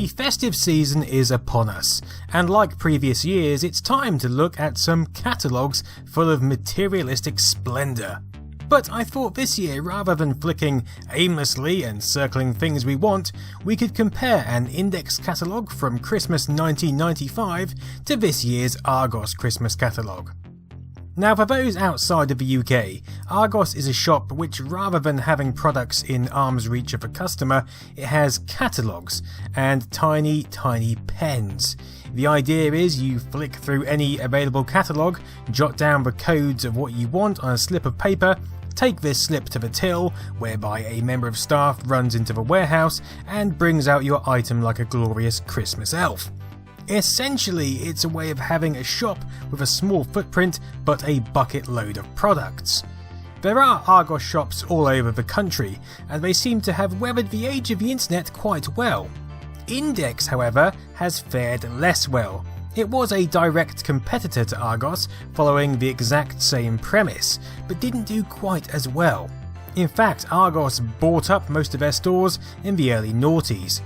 The festive season is upon us, and like previous years, it's time to look at some catalogues full of materialistic splendour. But I thought this year, rather than flicking aimlessly and circling things we want, we could compare an index catalogue from Christmas 1995 to this year's Argos Christmas catalogue. Now, for those outside of the UK, Argos is a shop which, rather than having products in arm's reach of a customer, it has catalogues and tiny pens. The idea is you flick through any available catalogue, jot down the codes of what you want on a slip of paper, take this slip to the till, whereby a member of staff runs into the warehouse and brings out your item like a glorious Christmas elf. Essentially, it's a way of having a shop with a small footprint but a bucket load of products. There are Argos shops all over the country, and they seem to have weathered the age of the internet quite well. Index, however, has fared less well. It was a direct competitor to Argos, following the exact same premise, but didn't do quite as well. In fact, Argos bought up most of their stores in the early noughties.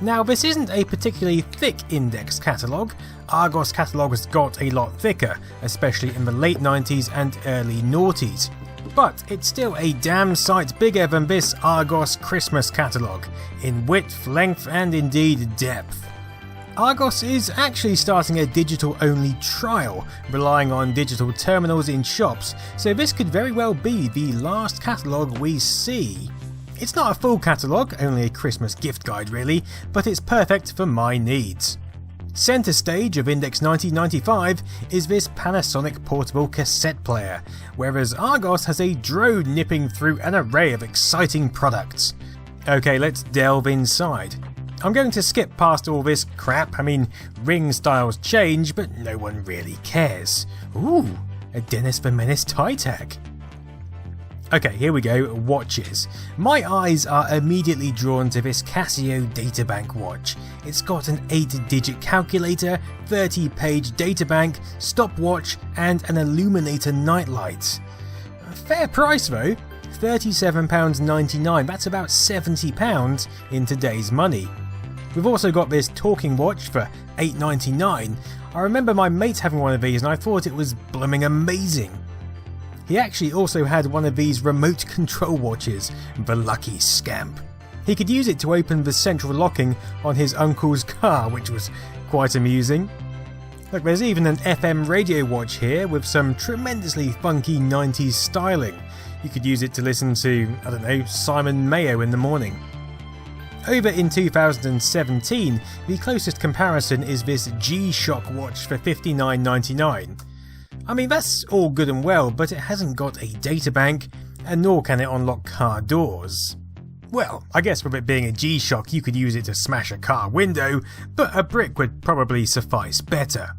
Now, this isn't a particularly thick index catalogue. Argos catalogues got a lot thicker, especially in the late 90s and early noughties. But it's still a damn sight bigger than this Argos Christmas catalogue, in width, length and indeed depth. Argos is actually starting a digital-only trial, relying on digital terminals in shops, so this could very well be the last catalogue we see. It's not a full catalogue, only a Christmas gift guide really, but it's perfect for my needs. Centre stage of Index 1995 is this Panasonic portable cassette player, whereas Argos has a drone nipping through an array of exciting products. Okay, let's delve inside. I'm going to skip past all this crap. I mean, ring styles change, but no one really cares. Ooh, a Dennis the Menace tie tag. Okay, here we go, watches. My eyes are immediately drawn to this Casio Databank watch. It's got an 8-digit calculator, 30-page databank, stopwatch and an illuminator nightlight. Fair price though, £37.99, that's about £70 in today's money. We've also got this talking watch for $8.99. I remember my mate having one of these and I thought it was blooming amazing. He actually also had one of these remote control watches, the lucky scamp. He could use it to open the central locking on his uncle's car, which was quite amusing. Look, there's even an FM radio watch here with some tremendously funky 90s styling. You could use it to listen to, I don't know, Simon Mayo in the morning. Over in 2017, the closest comparison is this G-Shock watch for $59.99. I mean, that's all good and well, but it hasn't got a databank, and nor can it unlock car doors. Well, I guess with it being a G-Shock you could use it to smash a car window, but a brick would probably suffice better.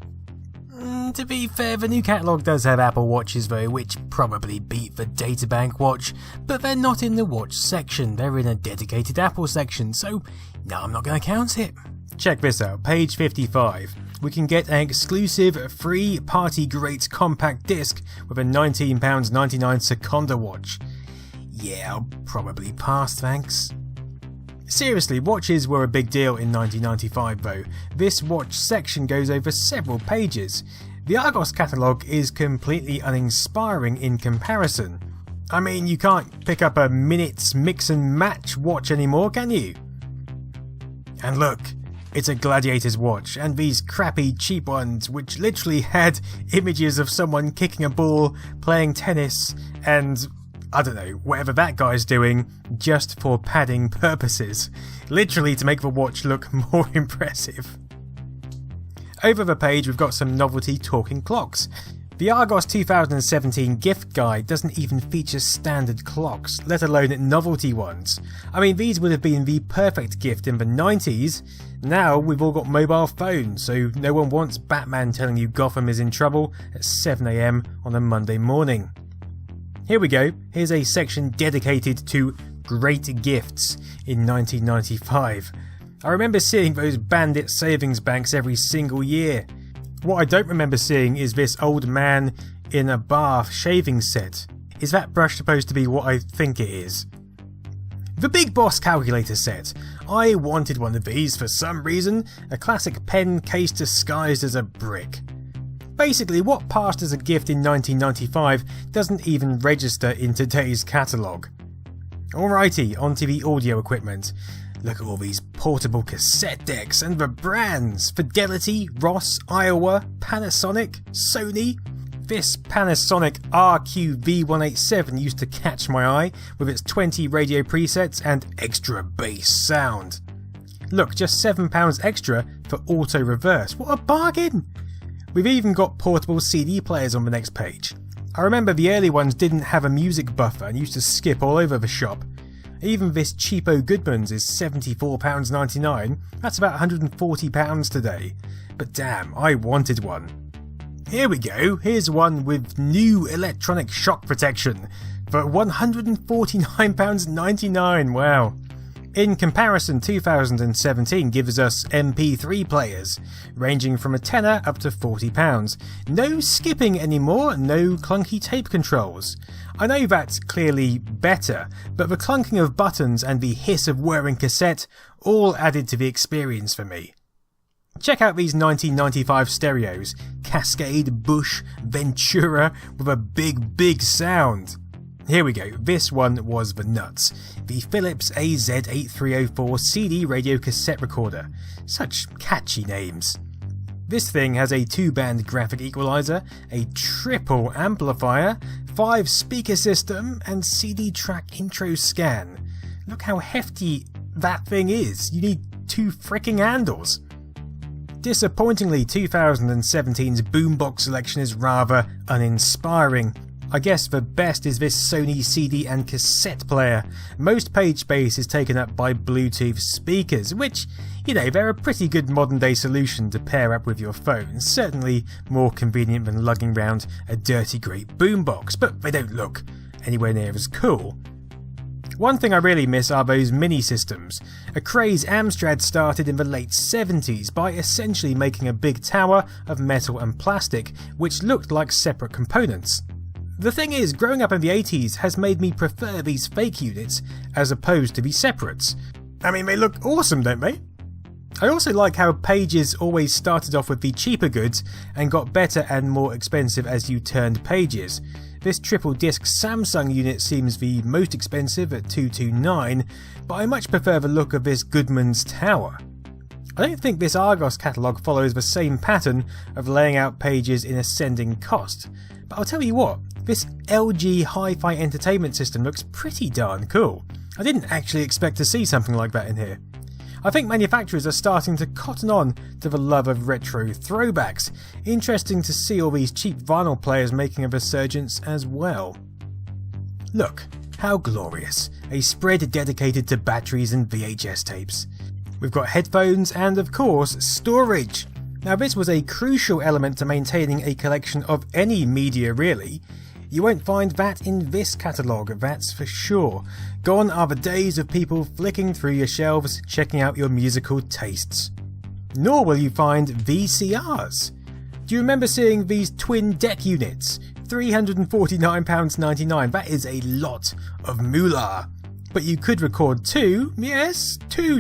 To be fair, the new catalogue does have Apple Watches though, which probably beat the Databank watch, but they're not in the watch section, they're in a dedicated Apple section, so no, I'm not going to count it. Check this out, page 55. We can get an exclusive free party great compact disc with a £19.99 Seconda watch. Yeah, I'll probably pass, thanks. Seriously, watches were a big deal in 1995 though. This watch section goes over several pages. The Argos catalogue is completely uninspiring in comparison. I mean, you can't pick up a Minutes Mix and Match watch anymore, can you? And look, it's a Gladiator's watch, and these crappy cheap ones which literally had images of someone kicking a ball, playing tennis, and I don't know, whatever that guy's doing, just for padding purposes. Literally to make the watch look more impressive. Over the page we've got some novelty talking clocks. The Argos 2017 gift guide doesn't even feature standard clocks, let alone novelty ones. I mean, these would have been the perfect gift in the 90s. Now we've all got mobile phones, so no one wants Batman telling you Gotham is in trouble at 7 AM on a Monday morning. Here we go, here's a section dedicated to great gifts in 1995. I remember seeing those bandit savings banks every single year. What I don't remember seeing is this old man in a bath shaving set. Is that brush supposed to be what I think it is? The Big Boss calculator set. I wanted one of these for some reason, a classic pen case disguised as a brick. Basically, what passed as a gift in 1995 doesn't even register in today's catalogue. Alrighty, onto the audio equipment. Look at all these portable cassette decks and the brands: Fidelity, Ross, Iowa, Panasonic, Sony. This Panasonic RQ-V187 used to catch my eye with its 20 radio presets and extra bass sound. Look, just £7 extra for auto reverse. What a bargain! We've even got portable CD players on the next page. I remember the early ones didn't have a music buffer and used to skip all over the shop. Even this cheapo Goodman's is £74.99, that's about £140 today. But damn, I wanted one. Here we go, here's one with new electronic shock protection for £149.99, wow. In comparison, 2017 gives us MP3 players, ranging from a tenner up to £40. No skipping anymore, no clunky tape controls. I know that's clearly better, but the clunking of buttons and the hiss of whirring cassette all added to the experience for me. Check out these 1995 stereos, Cascade, Bush, Ventura, with a big sound. Here we go, this one was the nuts. The Philips AZ8304 CD radio cassette recorder. Such catchy names. This thing has a 2-band graphic equalizer, a triple amplifier, 5 speaker system, and CD track intro scan. Look how hefty that thing is, you need 2 fricking handles. Disappointingly, 2017's boombox selection is rather uninspiring. I guess the best is this Sony CD and cassette player. Most page space is taken up by Bluetooth speakers, which, you know, they're a pretty good modern day solution to pair up with your phone. Certainly more convenient than lugging around a dirty great boombox, but they don't look anywhere near as cool. One thing I really miss are those mini systems. A craze Amstrad started in the late 70s by essentially making a big tower of metal and plastic, which looked like separate components. The thing is, growing up in the 80s has made me prefer these fake units as opposed to the separates. I mean, they look awesome, don't they? I also like how pages always started off with the cheaper goods and got better and more expensive as you turned pages. This triple disc Samsung unit seems the most expensive at $229, but I much prefer the look of this Goodman's tower. I don't think this Argos catalogue follows the same pattern of laying out pages in ascending cost, but I'll tell you what, this LG Hi-Fi entertainment system looks pretty darn cool. I didn't actually expect to see something like that in here. I think manufacturers are starting to cotton on to the love of retro throwbacks. Interesting to see all these cheap vinyl players making a resurgence as well. Look, how glorious. A spread dedicated to batteries and VHS tapes. We've got headphones and, of course, storage. Now, this was a crucial element to maintaining a collection of any media really. You won't find that in this catalogue, that's for sure. Gone are the days of people flicking through your shelves checking out your musical tastes. Nor will you find VCRs. Do you remember seeing these twin deck units? £349.99, that is a lot of moolah. But you could record two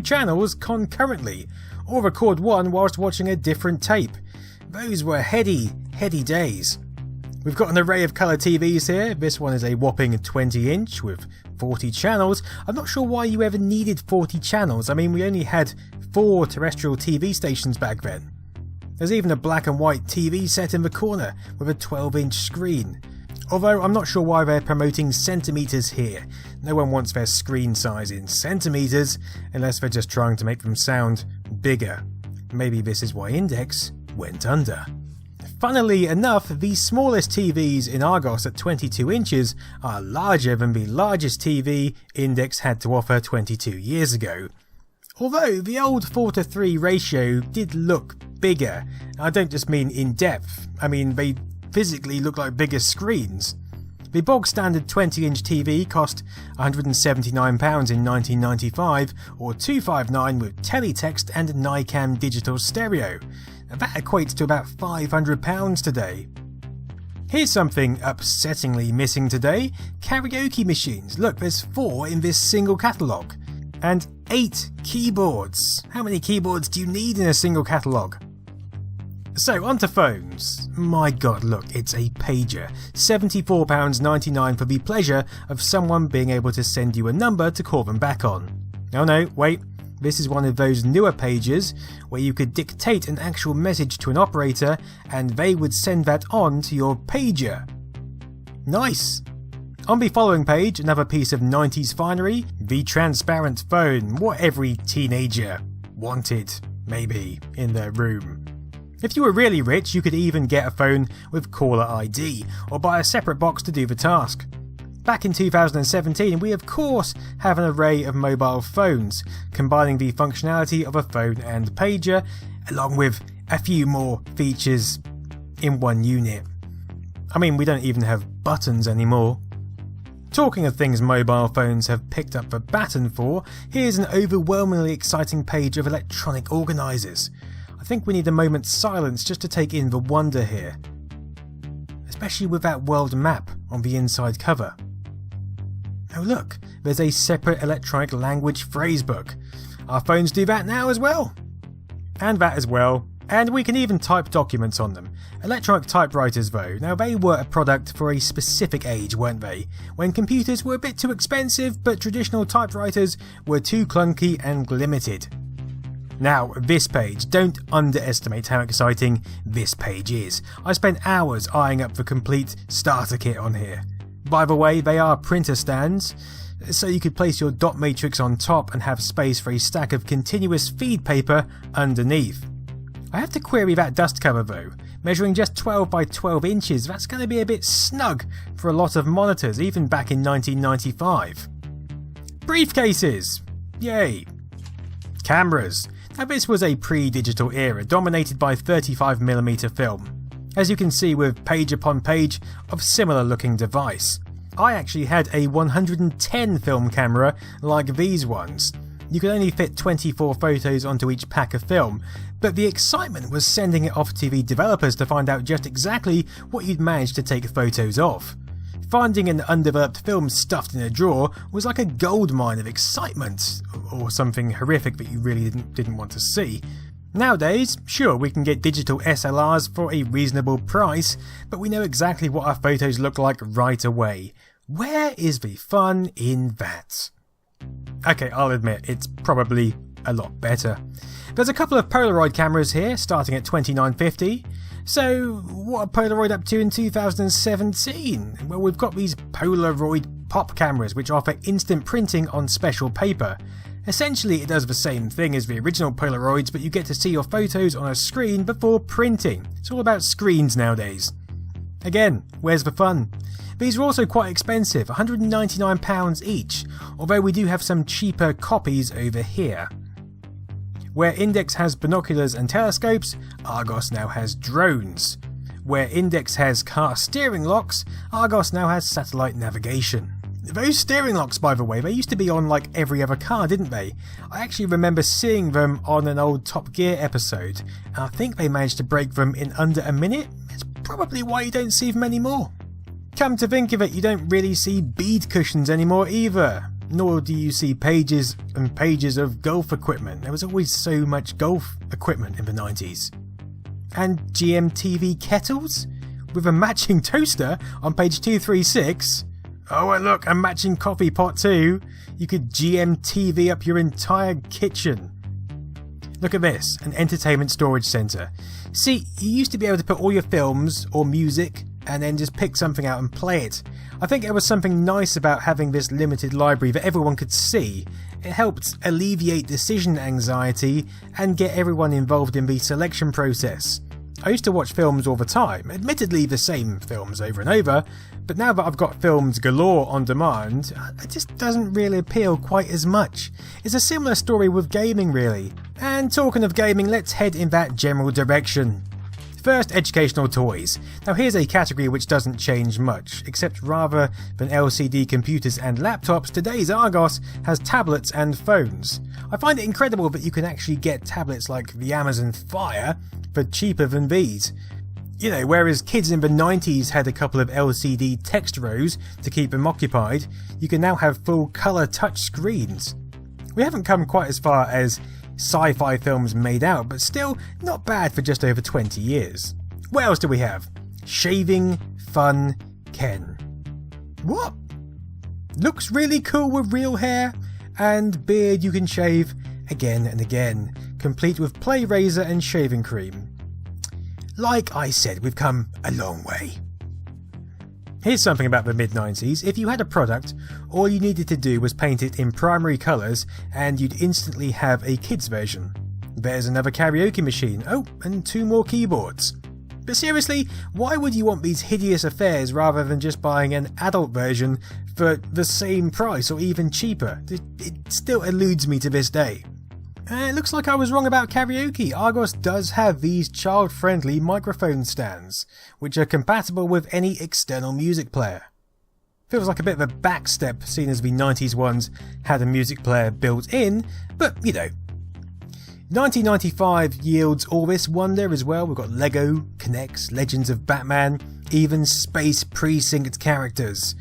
channels concurrently, or record one whilst watching a different tape. Those were heady days. We've got an array of colour TVs here. This one is a whopping 20-inch with 40 channels. I'm not sure why you ever needed 40 channels. I mean, we only had 4 terrestrial TV stations back then. There's even a black and white TV set in the corner with a 12-inch screen. Although I'm not sure why they're promoting centimetres here. No one wants their screen size in centimetres unless they're just trying to make them sound bigger. Maybe this is why Index went under. Funnily enough, the smallest TVs in Argos at 22 inches are larger than the largest TV Index had to offer 22 years ago. Although the old 4:3 ratio did look bigger. I don't just mean in depth, I mean they physically look like bigger screens. The bog standard 20-inch TV cost £179 in 1995 or $259 with teletext and Nikon digital stereo. That equates to about £500 today. Here's something upsettingly missing today: karaoke machines. Look, there's 4 in this single catalogue. And 8 keyboards. How many keyboards do you need in a single catalogue? So, onto phones. My god, look, it's a pager. £74.99 for the pleasure of someone being able to send you a number to call them back on. Oh no, wait. This is one of those newer pages where you could dictate an actual message to an operator and they would send that on to your pager. Nice! On the following page, another piece of 90s finery, the transparent phone, what every teenager wanted, maybe, in their room. If you were really rich, you could even get a phone with caller ID, or buy a separate box to do the task. Back in 2017, we of course have an array of mobile phones, combining the functionality of a phone and pager, along with a few more features in one unit. I mean, we don't even have buttons anymore. Talking of things mobile phones have picked up the baton for, here's an overwhelmingly exciting page of electronic organisers. I think we need a moment's silence just to take in the wonder here. Especially with that world map on the inside cover. Oh look, there's a separate electronic language phrasebook. Our phones do that now as well. And that as well. And we can even type documents on them. Electronic typewriters though, now they were a product for a specific age, weren't they? When computers were a bit too expensive, but traditional typewriters were too clunky and limited. Now, this page, don't underestimate how exciting this page is. I spent hours eyeing up the complete starter kit on here. By the way, they are printer stands, so you could place your dot matrix on top and have space for a stack of continuous feed paper underneath. I have to query that dust cover though. Measuring just 12 by 12 inches, that's going to be a bit snug for a lot of monitors, even back in 1995. Briefcases! Yay! Cameras. Now this was a pre-digital era, dominated by 35mm film. As you can see with page upon page of similar looking device. I actually had a 110 film camera like these ones. You could only fit 24 photos onto each pack of film, but the excitement was sending it off to the developers to find out just exactly what you'd managed to take photos of. Finding an undeveloped film stuffed in a drawer was like a goldmine of excitement, or something horrific that you really didn't want to see. Nowadays, sure, we can get digital SLRs for a reasonable price, but we know exactly what our photos look like right away. Where is the fun in that? Okay, I'll admit, it's probably a lot better. There's a couple of Polaroid cameras here, starting at $29.50. So, what are Polaroid up to in 2017? Well, we've got these Polaroid Pop Cameras, which offer instant printing on special paper. Essentially, it does the same thing as the original Polaroids, but you get to see your photos on a screen before printing. It's all about screens nowadays. Again, where's the fun? These are also quite expensive, £199 each, although we do have some cheaper copies over here. Where Index has binoculars and telescopes, Argos now has drones. Where Index has car steering locks, Argos now has satellite navigation. Those steering locks, by the way, they used to be on like every other car, didn't they? I actually remember seeing them on an old Top Gear episode, and I think they managed to break them in under a minute. It's probably why you don't see them anymore. Come to think of it, you don't really see bead cushions anymore either, nor do you see pages and pages of golf equipment. There was always so much golf equipment in the 90s. And GMTV kettles? With a matching toaster on page 236. Oh, and look, a matching coffee pot too. You could GMTV up your entire kitchen. Look at this, an entertainment storage centre. See, you used to be able to put all your films or music and then just pick something out and play it. I think there was something nice about having this limited library that everyone could see. It helped alleviate decision anxiety and get everyone involved in the selection process. I used to watch films all the time, admittedly the same films over and over, but now that I've got films galore on demand, it just doesn't really appeal quite as much. It's a similar story with gaming really. And talking of gaming, let's head in that general direction. First, educational toys. Now here's a category which doesn't change much, except rather than LCD computers and laptops, today's Argos has tablets and phones. I find it incredible that you can actually get tablets like the Amazon Fire for cheaper than these. You know, whereas kids in the 90s had a couple of LCD text rows to keep them occupied, you can now have full colour touch screens. We haven't come quite as far as sci-fi films made out, but still not bad for just over 20 years. What else do we have? Shaving Fun Ken. What? Looks really cool with real hair, and beard you can shave again and again, complete with play razor and shaving cream. Like I said, we've come a long way. Here's something about the mid-90s. If you had a product, all you needed to do was paint it in primary colours and you'd instantly have a kids version. There's another karaoke machine. Oh, and 2 more keyboards. But seriously, why would you want these hideous affairs rather than just buying an adult version for the same price or even cheaper? It still eludes me to this day. It looks like I was wrong about karaoke. Argos does have these child-friendly microphone stands, which are compatible with any external music player. Feels like a bit of a backstep, seeing as the 90s ones had a music player built in, but you know. 1995 yields all this wonder as well. We've got Lego, Connects, Legends of Batman, even Space Precinct characters.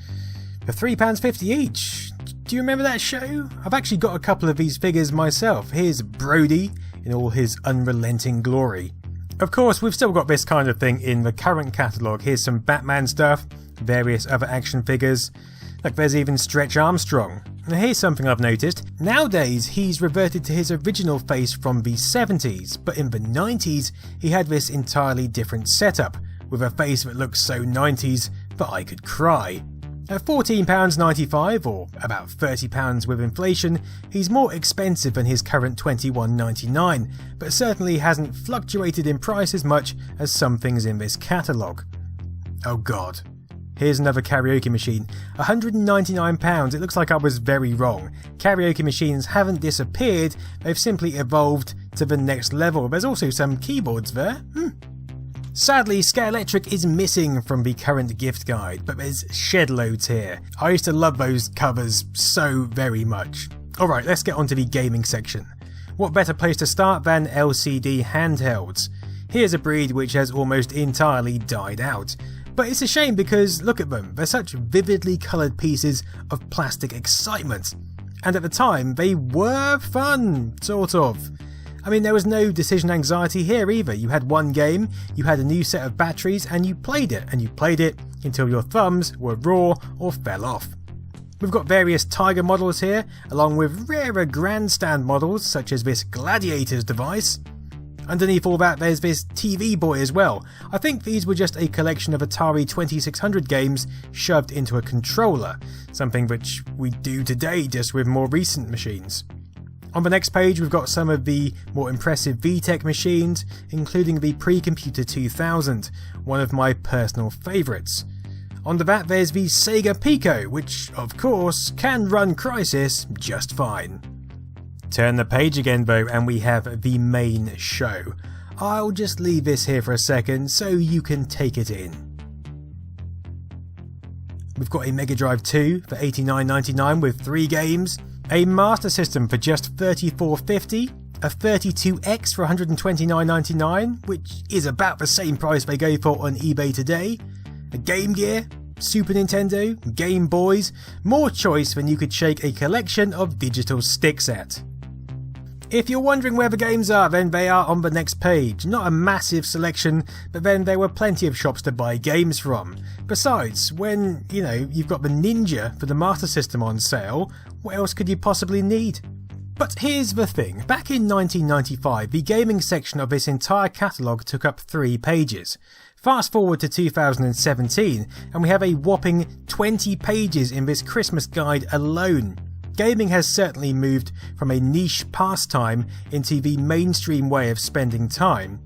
For £3.50 each. Do you remember that show? I've actually got a couple of these figures myself. Here's Brody in all his unrelenting glory. Of course, we've still got this kind of thing in the current catalogue. Here's some Batman stuff, various other action figures. Like there's even Stretch Armstrong. Now here's something I've noticed. Nowadays he's reverted to his original face from the 70s, but in the 90s he had this entirely different setup, with a face that looks so 90s that I could cry. At £14.95, or about £30 with inflation, he's more expensive than his current £21.99, but certainly hasn't fluctuated in price as much as some things in this catalogue. Oh god. Here's another karaoke machine. £199, it looks like I was very wrong. Karaoke machines haven't disappeared, they've simply evolved to the next level. There's also some keyboards there. Sadly, Scalextric is missing from the current gift guide, but there's shed loads here. I used to love those covers so very much. Alright, let's get on to the gaming section. What better place to start than LCD handhelds? Here's a breed which has almost entirely died out. But it's a shame because look at them, they're such vividly coloured pieces of plastic excitement. And at the time, they were fun, sort of. I mean, there was no decision anxiety here either. You had one game, you had a new set of batteries, and you played it until your thumbs were raw or fell off. We've got various Tiger models here, along with rarer grandstand models such as this Gladiators device. Underneath all that there's this TV boy as well. I think these were just a collection of Atari 2600 games shoved into a controller, something which we do today just with more recent machines. On the next page we've got some of the more impressive VTech machines, including the Pre-Computer 2000, one of my personal favourites. Under that there's the Sega Pico, which of course can run Crysis just fine. Turn the page again though and we have the main show. I'll just leave this here for a second so you can take it in. We've got a Mega Drive 2 for $89.99 with 3 games, a Master System for just $34.50, a 32X for $129.99, which is about the same price they go for on eBay today, a Game Gear, Super Nintendo, Game Boys, more choice than you could shake a collection of digital sticks at. If you're wondering where the games are, then they are on the next page. Not a massive selection, but then there were plenty of shops to buy games from. Besides, when, you've got the Ninja for the Master System on sale, what else could you possibly need? But here's the thing, back in 1995, the gaming section of this entire catalogue took up 3 pages. Fast forward to 2017, and we have a whopping 20 pages in this Christmas guide alone. Gaming has certainly moved from a niche pastime into the mainstream way of spending time.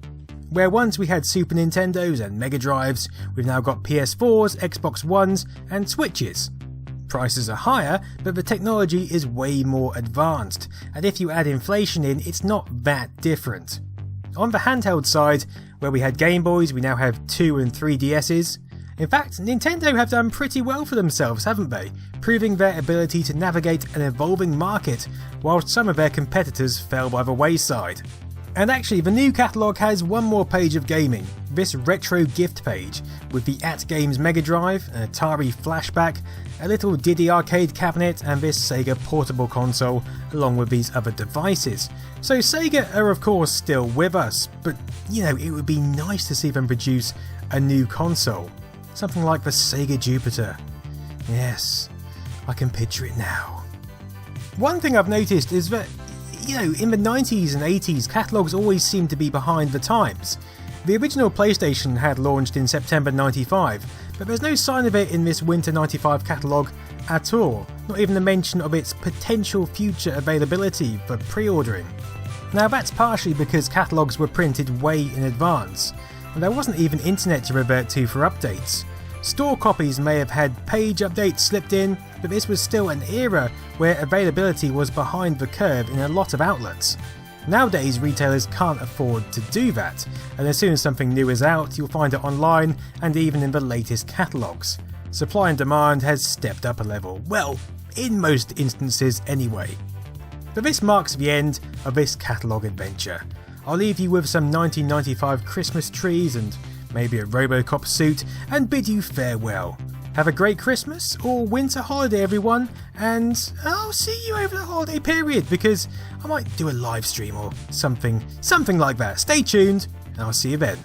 Where once we had Super Nintendos and Mega Drives, we've now got PS4s, Xbox Ones and Switches. Prices are higher, but the technology is way more advanced, and if you add inflation in, it's not that different. On the handheld side, where we had Game Boys, we now have 2 and 3DSs. In fact, Nintendo have done pretty well for themselves, haven't they? Proving their ability to navigate an evolving market, whilst some of their competitors fell by the wayside. And actually, the new catalogue has one more page of gaming, this retro gift page, with the AtGames Mega Drive, an Atari flashback, a little Diddy arcade cabinet, and this Sega portable console, along with these other devices. So Sega are of course still with us, but you know, it would be nice to see them produce a new console. Something like the Sega Jupiter. Yes, I can picture it now. One thing I've noticed is that, you know, in the 90s and 80s, catalogues always seemed to be behind the times. The original PlayStation had launched in September 95, but there's no sign of it in this Winter 95 catalogue at all, not even a mention of its potential future availability for pre-ordering. Now that's partially because catalogues were printed way in advance, and there wasn't even internet to revert to for updates. Store copies may have had page updates slipped in, but this was still an era where availability was behind the curve in a lot of outlets. Nowadays retailers can't afford to do that, and as soon as something new is out, you'll find it online and even in the latest catalogues. Supply and demand has stepped up a level, well, in most instances anyway. But this marks the end of this catalogue adventure. I'll leave you with some 1995 Christmas trees and maybe a Robocop suit, and bid you farewell. Have a great Christmas or winter holiday everyone, and I'll see you over the holiday period because I might do a live stream or something like that. Stay tuned and I'll see you then.